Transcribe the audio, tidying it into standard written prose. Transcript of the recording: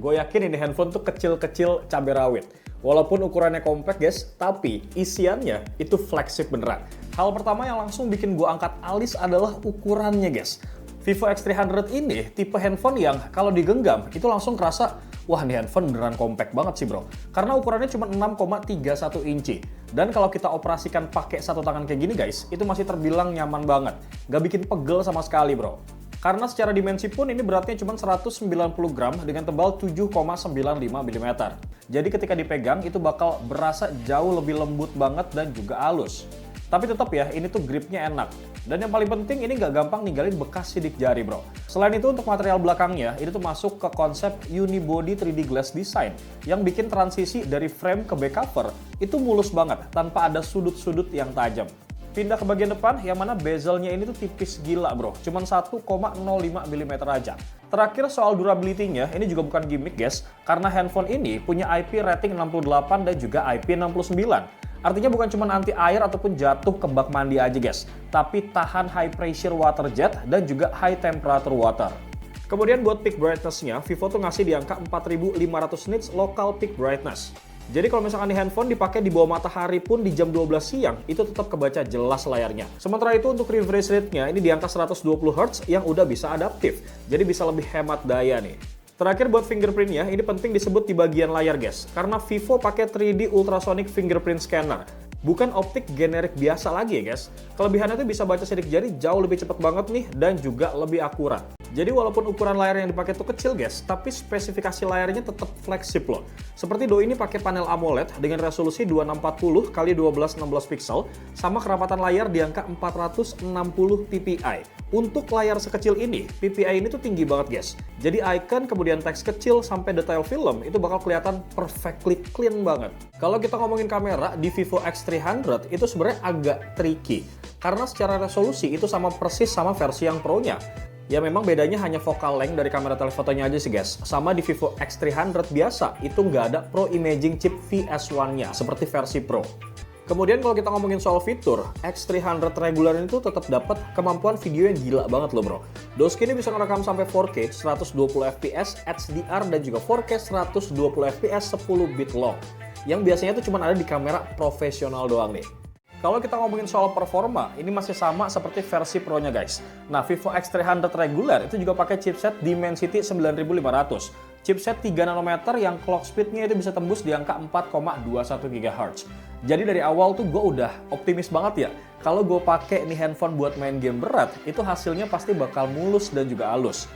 Gue yakin ini handphone tuh kecil-kecil cabai rawit. Walaupun ukurannya compact guys, tapi isiannya itu flagship beneran. Hal pertama yang langsung bikin gue angkat alis adalah ukurannya guys. Vivo X300 ini tipe handphone yang kalau digenggam itu langsung kerasa, wah ini handphone beneran compact banget sih bro. Karena ukurannya cuma 6,31 inci. Dan kalau kita operasikan pakai satu tangan kayak gini guys, itu masih terbilang nyaman banget. Gak bikin pegel sama sekali bro. Karena secara dimensi pun ini beratnya cuma 190 gram dengan tebal 7,95 mm. Jadi ketika dipegang itu bakal berasa jauh lebih lembut banget dan juga halus. Tapi tetap ya, ini tuh gripnya enak. Dan yang paling penting ini nggak gampang ninggalin bekas sidik jari bro. Selain itu untuk material belakangnya, ini tuh masuk ke konsep unibody 3D glass design yang bikin transisi dari frame ke back cover itu mulus banget tanpa ada sudut-sudut yang tajam. Pindah ke bagian depan, yang mana bezelnya ini tuh tipis gila bro, cuman 1,05 mm aja. Terakhir soal durability-nya, ini juga bukan gimmick guys, karena handphone ini punya IP rating 68 dan juga IP69. Artinya bukan cuma anti air ataupun jatuh ke bak mandi aja guys, tapi tahan high pressure water jet dan juga high temperature water. Kemudian buat peak brightness-nya, Vivo tuh ngasih di angka 4500 nits local peak brightness. Jadi kalau misalkan di handphone dipakai di bawah matahari pun di jam 12 siang, itu tetap kebaca jelas layarnya. Sementara itu untuk refresh rate-nya ini di angka 120 Hz yang udah bisa adaptif, jadi bisa lebih hemat daya nih. Terakhir buat fingerprint-nya, ini penting disebut di bagian layar guys, karena Vivo pakai 3D ultrasonic fingerprint scanner. Bukan optik generik biasa lagi ya guys. Kelebihannya tuh bisa baca sidik jari jauh lebih cepat banget nih dan juga lebih akurat. Jadi walaupun ukuran layar yang dipakai tuh kecil guys, tapi spesifikasi layarnya tetap fleksibel loh. Seperti Doi ini pakai panel AMOLED dengan resolusi 2640 x 1216 pixel sama kerapatan layar di angka 460 ppi. Untuk layar sekecil ini, ppi ini tuh tinggi banget guys. Jadi icon kemudian teks kecil sampai detail film itu bakal kelihatan perfectly clean banget. Kalau kita ngomongin kamera di Vivo X300 itu sebenarnya agak tricky karena secara resolusi itu sama persis sama versi yang Pro-nya. Ya memang bedanya hanya focal length dari kamera telefotonya aja sih guys. Sama di Vivo X300 biasa, itu nggak ada Pro Imaging Chip VS1-nya seperti versi Pro. Kemudian kalau kita ngomongin soal fitur, X300 regular itu tetap dapat kemampuan video yang gila banget loh bro. Doski ini bisa ngerekam sampai 4K 120 fps HDR dan juga 4K 120 fps 10 bit long. Yang biasanya tuh cuma ada di kamera profesional doang nih. Kalau kita ngomongin soal performa, ini masih sama seperti versi Pro-nya guys. Nah, Vivo X300 regular itu juga pakai chipset Dimensity 9500. Chipset 3 nanometer yang clock speed-nya itu bisa tembus di angka 4,21 GHz. Jadi dari awal tuh gue udah optimis banget ya. Kalau gue pakai nih handphone buat main game berat, itu hasilnya pasti bakal mulus dan juga halus.